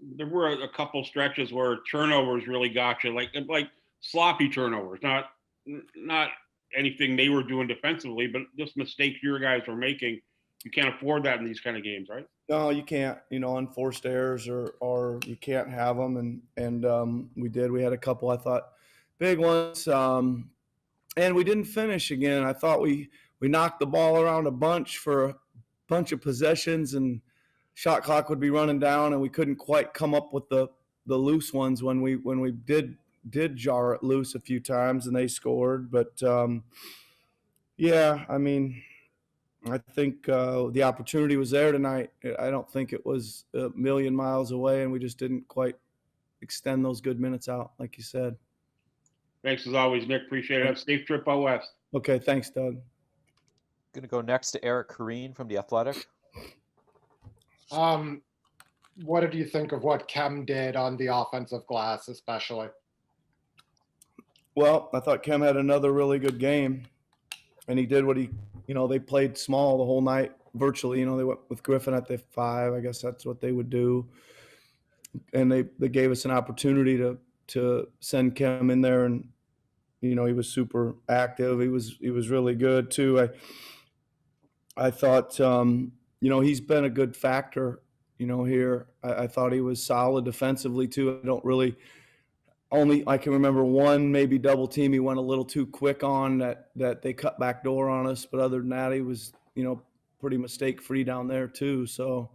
there were a couple stretches where turnovers really got you, like sloppy turnovers, not anything they were doing defensively, but just mistakes your guys were making. You can't afford that in these kind of games, right? No, you can't. Unforced errors or you can't have them, and we did. We had a couple, I thought, big ones, and we didn't finish again. I thought we knocked the ball around a bunch for a bunch of possessions, and shot clock would be running down, and we couldn't quite come up with the loose ones when we did jar it loose a few times, and they scored. But yeah, I mean, I think the opportunity was there tonight. I don't think it was a million miles away, and we just didn't quite extend those good minutes out, like you said. Thanks as always, Nick. Appreciate it. Have a safe trip out west. Okay, thanks, Doug. Going to go next to Eric Kareen from The Athletic. What did you think of what Kem did on the offensive glass, especially? Well, I thought Kem had another really good game, and he did what they played small the whole night virtually. They went with Griffin at the 5. I guess that's what they would do, and they gave us an opportunity to send Kem in there, and he was super active. He was really good too. I thought he's been a good factor here. I thought he was solid defensively too. I can remember one maybe double team he went a little too quick on that they cut back door on us, but other than that he was pretty mistake free down there too. So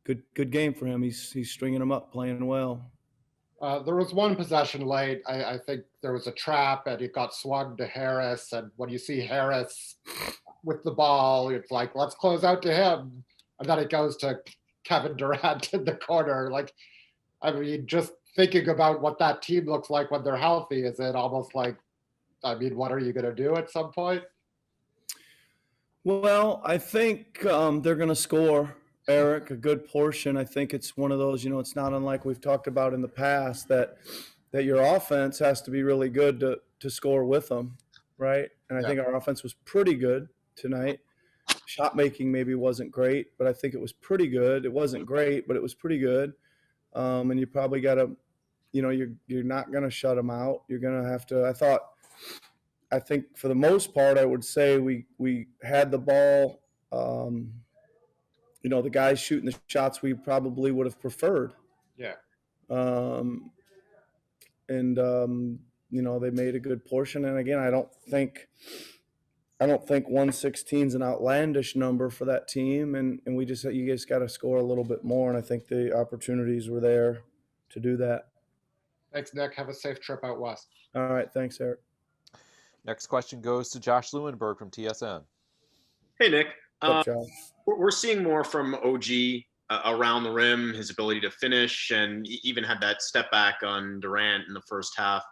good game for him. He's stringing them up, playing well. There was one possession late. I think there was a trap and it got swung to Harris, and when you see Harris with the ball, it's like, let's close out to him, and then it goes to Kevin Durant in the corner. Like, I mean, just thinking about what that team looks like when they're healthy, is it almost like, I mean, what are you going to do at some point? Well, I think they're going to score, Eric, a good portion. I think it's one of those, it's not unlike we've talked about in the past that your offense has to be really good to score with them, right? And I think our offense was pretty good tonight. Shot making maybe wasn't great, but I think it was pretty good. It wasn't great, but it was pretty good. And you probably got to, you're not going to shut them out. You're going to have to. I think for the most part, I would say we had the ball. The guys shooting the shots we probably would have preferred. Yeah. They made a good portion. And again, I don't think 116 is an outlandish number for that team, and you just got to score a little bit more, and I think the opportunities were there to do that. Thanks, Nick. Have a safe trip out west. All right, thanks, Eric. Next question goes to Josh Lewenberg from TSN. Hey, Nick. What's up, Josh? We're seeing more from OG around the rim, his ability to finish, and even had that step back on Durant in the first half.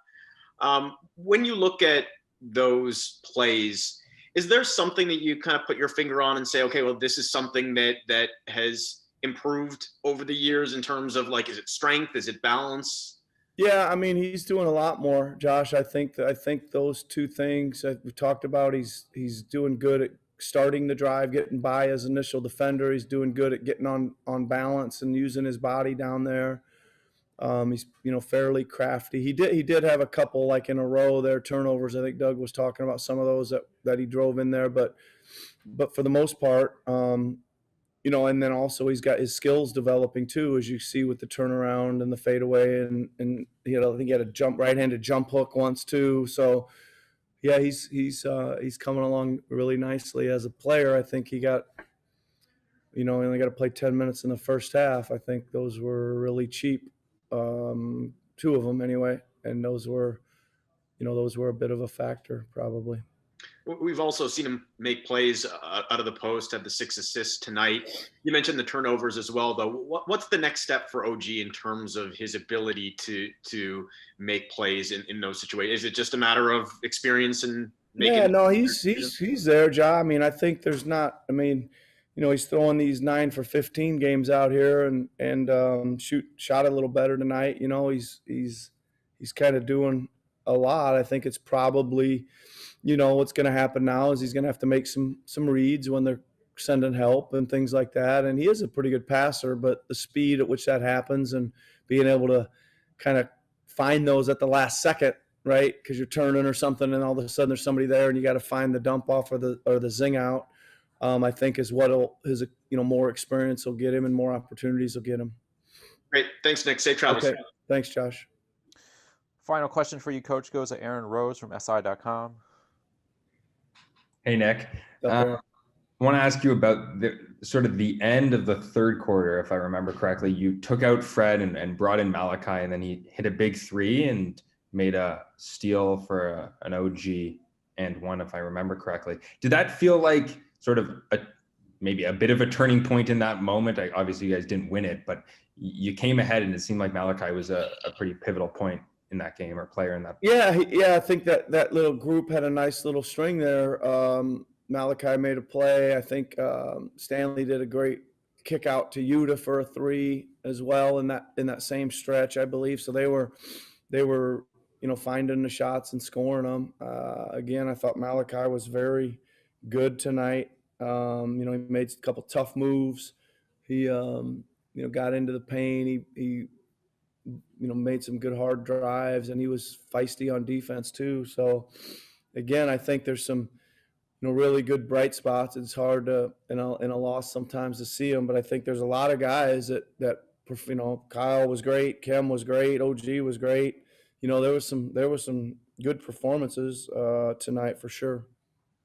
When you look at those plays, is there something that you kind of put your finger on and say, okay, well, this is something that has improved over the years in terms of, like, is it strength? Is it balance? Yeah, I mean, he's doing a lot more, Josh. I think those two things that we talked about, he's doing good at starting the drive, getting by as initial defender. He's doing good at getting on balance and using his body down there. He's fairly crafty. He did have a couple like in a row there turnovers. I think Doug was talking about some of those that he drove in there, but for the most part, and then also he's got his skills developing too, as you see with the turnaround and the fadeaway, and I think he had a right-handed jump hook once too. So yeah, he's coming along really nicely as a player. I think he got. He only got to play 10 minutes in the first half. I think those were really cheap. 2 of them anyway, and those were a bit of a factor probably. We've also seen him make plays out of the post, had the 6 assists tonight. You mentioned the turnovers as well, though. What's the next step for OG in terms of his ability to make plays in those situations? Is it just a matter of experience and making? Yeah, no, he's there, Ja. I mean, I think there's not. I mean, he's throwing these 9 for 15 games out here, and shot a little better tonight. He's kind of doing a lot. I think it's probably, what's going to happen now is he's going to have to make some reads when they're sending help and things like that. And he is a pretty good passer, but the speed at which that happens and being able to kind of find those at the last second, right? Because you're turning or something, and all of a sudden there's somebody there, and you got to find the dump off or the zing out. I think is what his more experience will get him, and more opportunities will get him. Great, thanks, Nick. Safe travels. Okay, thanks, Josh. Final question for you, Coach, goes to Aaron Rose from SI.com. Hey, Nick. Okay. I want to ask you about the end of the third quarter, if I remember correctly. You took out Fred and brought in Malachi, and then he hit a big three and made a steal for an OG and one, if I remember correctly. Did that feel like sort of maybe a bit of a turning point in that moment? Obviously, you guys didn't win it, but you came ahead, and it seemed like Malachi was a pretty pivotal point in that game, or player in that. Yeah. I think that little group had a nice little string there. Malachi made a play. I think Stanley did a great kick out to Yuta for a three as well in that same stretch, I believe. So they were finding the shots and scoring them. Again, I thought Malachi was very good tonight. He made a couple tough moves. He got into the paint. He made some good hard drives, and he was feisty on defense too. So again, I think there's some really good bright spots. It's hard to in a loss sometimes to see them, but I think there's a lot of guys that Kyle was great, Kim was great, OG was great. There was some good performances tonight for sure.